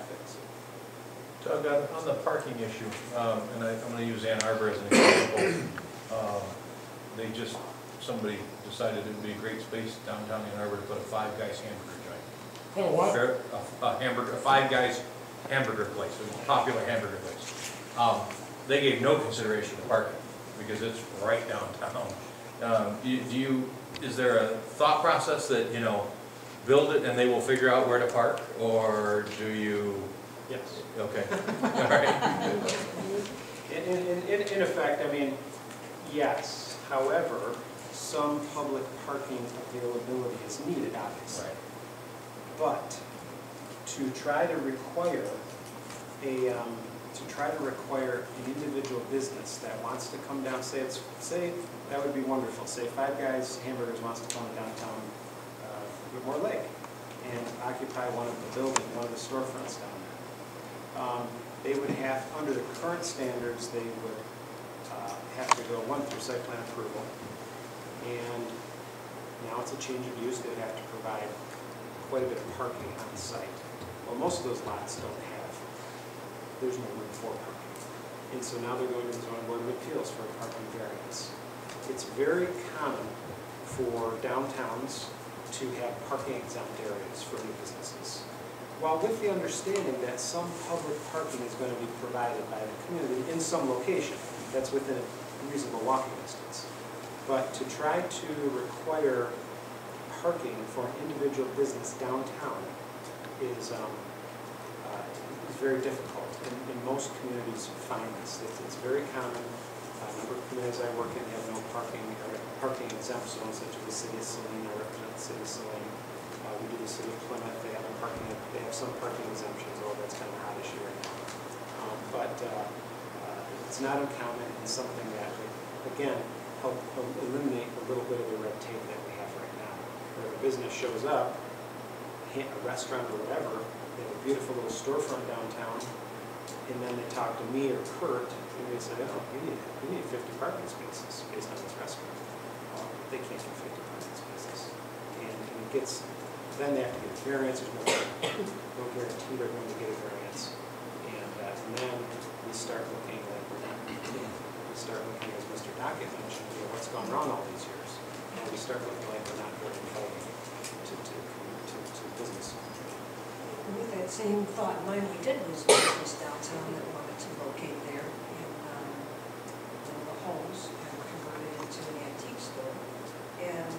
fix it. Doug, on the parking issue, and I'm going to use Ann Arbor as an example. Somebody decided it would be a great space downtown Ann Arbor to put a Five Guys hamburger joint. Oh, what? A Five Guys hamburger place, a popular hamburger place. They gave no consideration to parking because it's right downtown. Is there a thought process that, build it and they will figure out where to park, or do you? Yes. Okay. All right. In effect, I mean, yes. However, some public parking availability is needed, obviously. Right. But to try to require an individual business that wants to come down, say that would be wonderful. Say Five Guys Hamburgers wants to come downtown Whitmore Lake and occupy one of the storefronts down there. They would have, under the current standards, they would have to go through site plan approval, and now it's a change of use. They'd have to provide quite a bit of parking on site. Well, most of those lots there's no room for parking. And so now they're going to the zoning board of appeals for a parking variance. It's very common for downtowns to have parking exempt areas for new businesses, while with the understanding that some public parking is going to be provided by the community in some location that's within a reasonable walking distance. But to try to require parking for an individual business downtown is very difficult. And most communities find this. It's very common. A number of communities I work in have no parking or parking exempt zones, such as the city of Saline. I represent the city of Saline. We do the city of Plymouth. They have some parking exemptions, although that's kind of a hot issue right now. But it's not uncommon and something that would, again, help eliminate a little bit of the red tape that we have right now. Where a business shows up, a restaurant or whatever, they have a beautiful little storefront downtown, and then they talk to me or Kurt, and they say, oh, we need 50 parking spaces based on this restaurant. They can't do 50 parking spaces. And it gets, then they have to get a variance. There's no guarantee they're going to get a variance. And then we start looking as Mr. Dockett mentioned, what's gone wrong all these years. And we start looking like we're not very involved to business. With that same thought in mind, we did lose business downtown that wanted to locate there, and one of the homes were converted into an antique store, and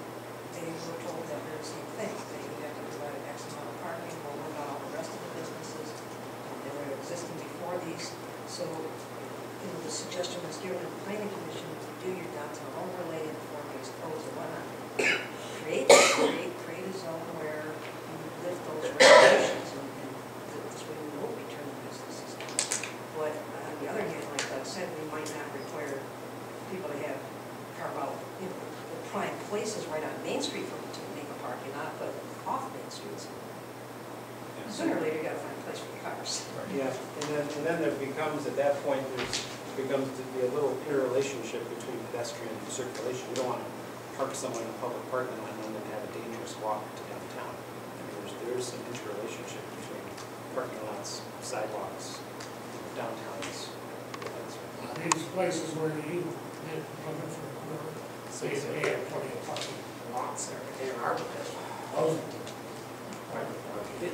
they were told that very same thing. They would have to provide an X amount of parking over all the rest of the businesses that were existing before these. So, the suggestion was given to the planning commission to do your downtown overlay and form-based codes and whatnot. Create a zone where you lift those regulations. But on the other hand, like Doug said, we might not require people to carve out, the prime places right on Main Street for them to make a parking lot, but off Main Streets. Yeah. Sooner or later, you got to find a place for the cars. Yeah, and then there becomes, at that point, becomes to be a little interrelationship between pedestrian and circulation. You don't want to park someone in a public parking lot and then have a dangerous walk to downtown. I mean, there's some interrelationship between parking lots, sidewalks, downtowns. These places where you live looking for work, they have plenty of parking lots there. They are private parking.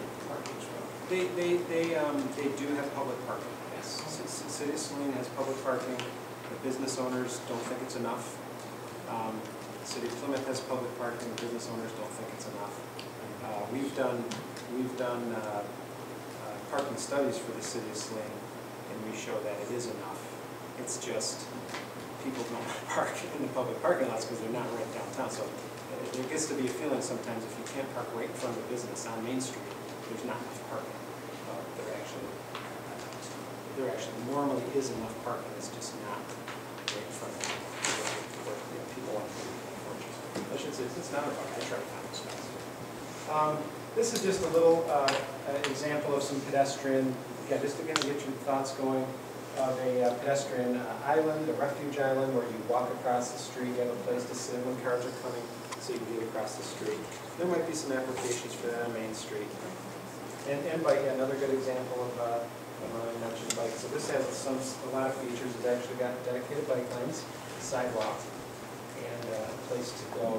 They do have public parking. Yes. City of Saline has public parking. The business owners don't think it's enough. City of Plymouth has public parking. The business owners don't think it's enough. We've done parking studies for the city of Saline, and we show that it is enough. It's just people don't park in the public parking lots because they're not right downtown. So there gets to be a feeling sometimes if you can't park right in front of a business on Main Street, there's not enough parking. There actually normally is enough parking. It's just not right in front of where people want to be. I should say it's not a park. I try to find this fast. This is just a little example of some pedestrian. Yeah, just again to get your thoughts going. Of a pedestrian island, a refuge island, where you walk across the street. You have a place to sit when cars are coming, so you can get across the street. There might be some applications for that on Main Street. And bike, yeah, another good example of, when I mentioned bike. So this has a lot of features. It's actually got dedicated bike lanes, sidewalk, and a place to go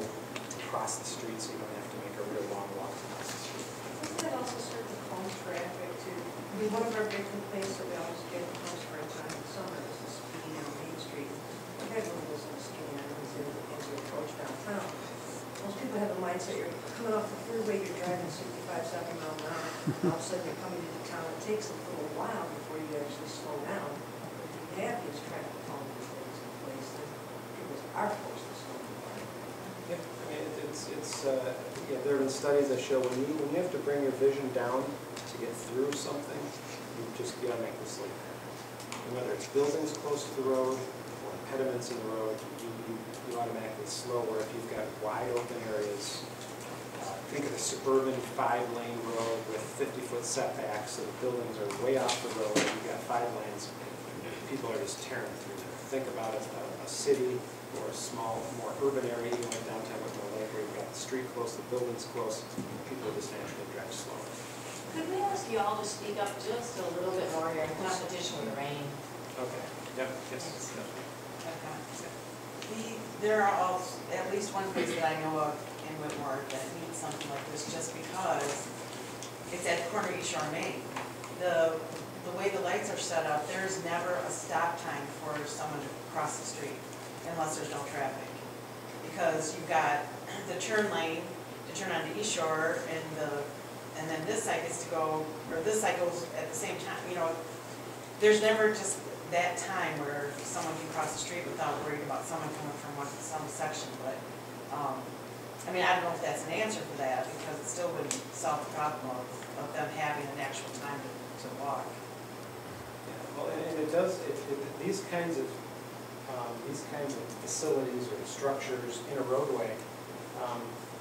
across the street so you don't have to make a real long walk across the street. Doesn't that also serve to calm traffic too? I mean, one of our big complaints that we always get in the springtime and summer is the speeding on Main Street. Everyone goes on the skinny islands as you approach downtown. Most people have a mindset, you're coming off the freeway, you're driving 65, 70 miles an hour, all of a sudden you're coming into town. It takes a little while before you actually slow down. If you have these traffic calming things in place, then people are forced to slow down. Yeah, I mean, yeah, there have been studies that show when you have to bring your vision down to get through something, you just gotta make this slow down. And whether it's buildings close to the road or impediments in the road, you automatically slow, where if you've got wide open areas, think of a suburban 5-lane road with 50-foot setbacks, so the buildings are way off the road, you've got 5 lanes, people are just tearing through there. Think about a city or a small, more urban area, even like downtown Whitmore Lake, where you've got the street close, the buildings close, people just naturally drive slower. Could we ask you all to speak up just a little bit more here in competition with the rain? Okay, yep, yes. There are at least one place that I know of in Whitmore that needs something like this, just because it's at the corner of East Shore Main. The way the lights are set up, there's never a stop time for someone to cross the street unless there's no traffic. Because you've got the turn lane to turn onto East Shore, and then this side gets to go, or this side goes at the same time. You know, there's never just that time where someone can cross the street without worrying about someone coming from some section, but, I mean, I don't know if that's an answer for that, because it still wouldn't solve the problem of them having an actual time to walk. Yeah, well, and it does, these kinds of facilities or structures in a roadway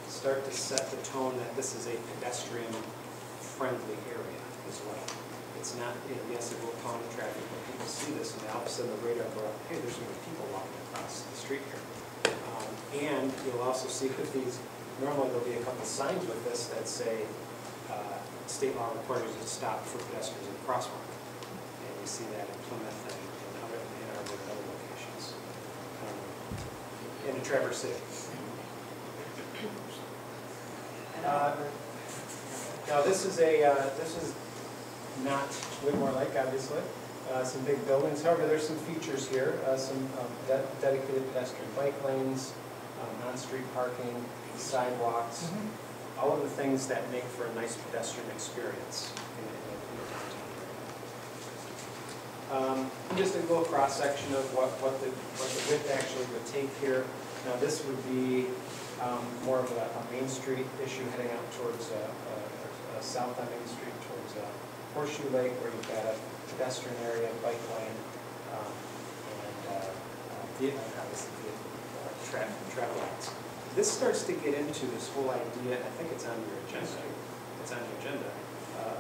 start to set the tone that this is a pedestrian-friendly area as well. It's not, yes, it will calm the traffic, but people see this, and all of a sudden the radar go up, hey, there's going to be people walking across the street here. And you'll also see that these, normally there'll be a couple signs with this that say, state law requires you to stop for pedestrians in the crosswalk. And you see that in Plymouth and in other locations. And in Traverse City. Now this is not Whitmore Lake, obviously. Some big buildings. However, there's some features here. Some dedicated pedestrian bike lanes, on-street parking, sidewalks, all of the things that make for a nice pedestrian experience in the downtown area. Just a little cross-section of what the width actually would take here. Now this would be more of a Main Street issue heading out towards south on Main Street towards Horseshoe Lake, where you've got a pedestrian area, bike lane, and obviously travel lanes. This starts to get into this whole idea, and I think it's on your agenda. It's on your agenda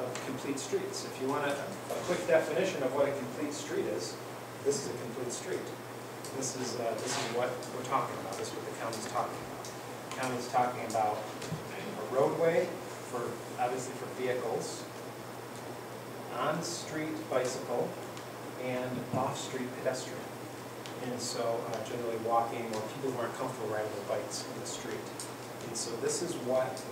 of complete streets. If you want a quick definition of what a complete street is, this is a complete street. This is what we're talking about. This is what the county's talking about. The county's talking about a roadway obviously for vehicles, on-street bicycle, and off-street pedestrian. And so generally walking, or people who aren't comfortable riding their bikes in the street. And so this is what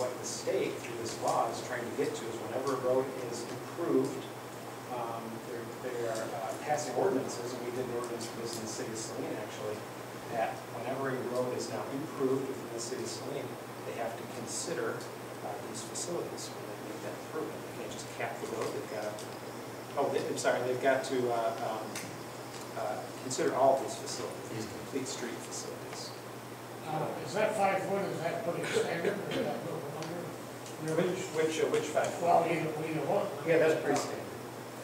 the state, through this law, is trying to get to, is whenever a road is improved, they are passing ordinances, and we did an ordinance for this in the city of Saline, actually, that whenever a road is now improved within the city of Saline, they have to consider these facilities when they make that improvement. They can't just cap the road. They've got to, they've got to consider all of these facilities, these complete street facilities. Is that 5 foot, is that pretty standard, or is that a little under? Which 5 foot? Well, either one. Yeah, that's pretty standard.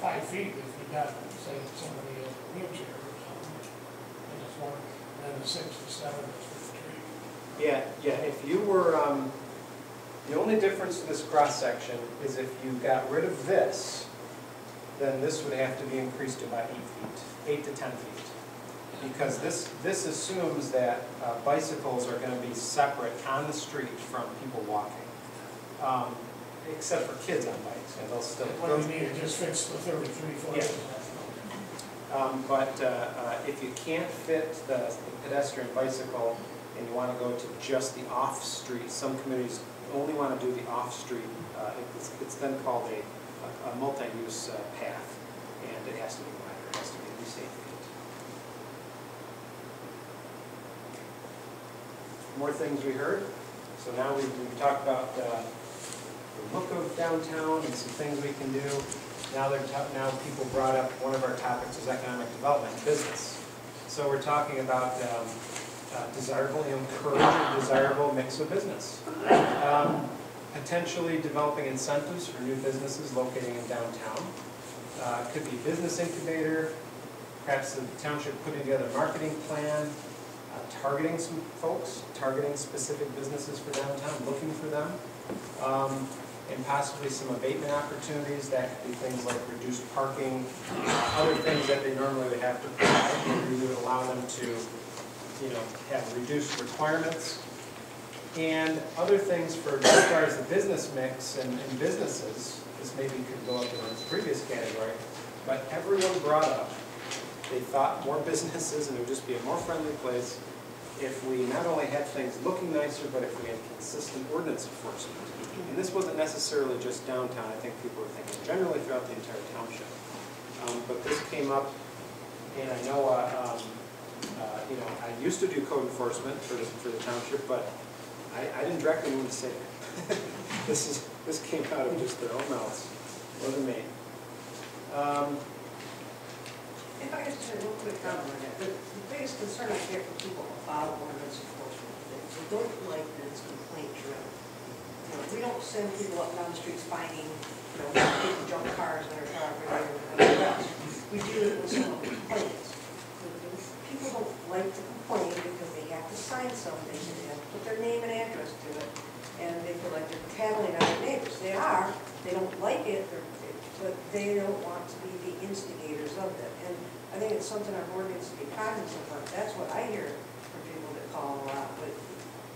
5 feet if you got, say, somebody in a wheelchair or something. I just want, and then the 6 to 7 is for the tree. Yeah, if you were, the only difference in this cross-section is if you got rid of this, then this would have to be increased to about 8 feet, 8 to 10 feet. Because this assumes that bicycles are going to be separate on the street from people walking. except for kids on bikes, and they'll still. What do you mean, it just fits the 33 foot? Yeah. But if you can't fit the pedestrian bicycle and you want to go to just the off-street, some communities only want to do the off-street, it's then called a multi-use path, and it has to be wider, it has to be at least 8 feet. More things we heard. So now we've talked about the look of downtown and some things we can do. Now people brought up, one of our topics is economic development, business. So we're talking about desirable, encourage a desirable mix of business. Potentially developing incentives for new businesses locating in downtown. Could be business incubator, perhaps the township putting together a marketing plan, targeting some folks, targeting specific businesses for downtown, looking for them. And possibly some abatement opportunities. That could be things like reduced parking, other things that they normally would have to provide. We would allow them to, have reduced requirements. And other things for as far as the business mix and businesses, this maybe could go up in the previous category, but everyone brought up, they thought more businesses and it would just be a more friendly place if we not only had things looking nicer, but if we had consistent ordinance enforcement. And this wasn't necessarily just downtown. I think people were thinking generally throughout the entire township. But this came up, and I know, I used to do code enforcement for the township, but I didn't direct anyone to say it. This came out of just their own mouths. It wasn't me. If I could just say a real quick comment on that, the biggest concern I get from people about ordinance enforcement, they don't like that it's complaint driven. We don't send people up down the streets finding, people junk cars in their property or whatever else. We do it when someone complains. People don't like to complain because they have to sign something, they have to put their name and address to it, and they feel like they're tattling on their neighbors. They are, they don't like it, but they don't want to be the instigators of it. And I think it's something our board needs to be cognizant of. That's what I hear from people that call a lot, but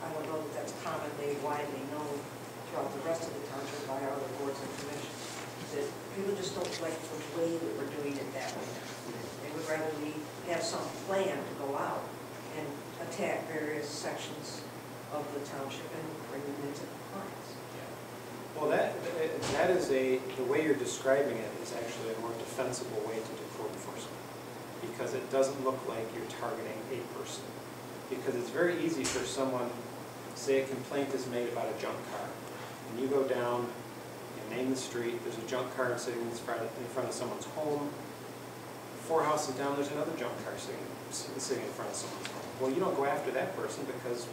I don't know that that's commonly, widely known throughout the rest of the township by our other boards and commissions. That people just don't like the way that we're doing it that way. They would rather we have some plan to go out and attack various sections of the township and bring them into compliance. Well, that is the way you're describing it is actually a more defensible way to do code enforcement, because it doesn't look like you're targeting a person. Because it's very easy for someone, say a complaint is made about a junk car, and you go down, you name the street, there's a junk car sitting in front of someone's home. 4 houses down, there's another junk car sitting in front of someone's home. Well, you don't go after that person because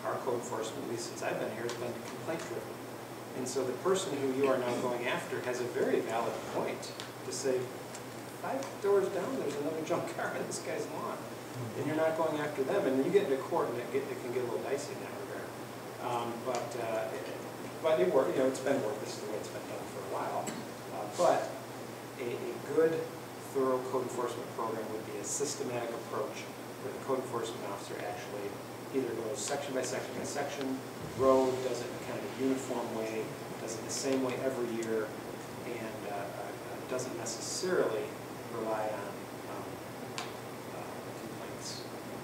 our code enforcement, at least since I've been here, has been complaint driven. And so the person who you are now going after has a very valid point to say, 5 doors down, there's another junk car in this guy's lawn. And you're not going after them. And then you get into court and it can get a little dicey in that regard. But it worked, it's been worked. This is the way it's been done for a while. But a good, thorough code enforcement program would be a systematic approach where the code enforcement officer actually either goes section by section by section, road, does it in kind of a uniform way, does it the same way every year, and doesn't necessarily rely on complaints.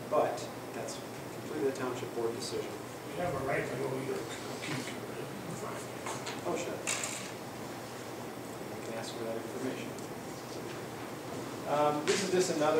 But that's completely the township board decision. You have a right to go either keep it. Oh, sure. You can ask for that information. This is just another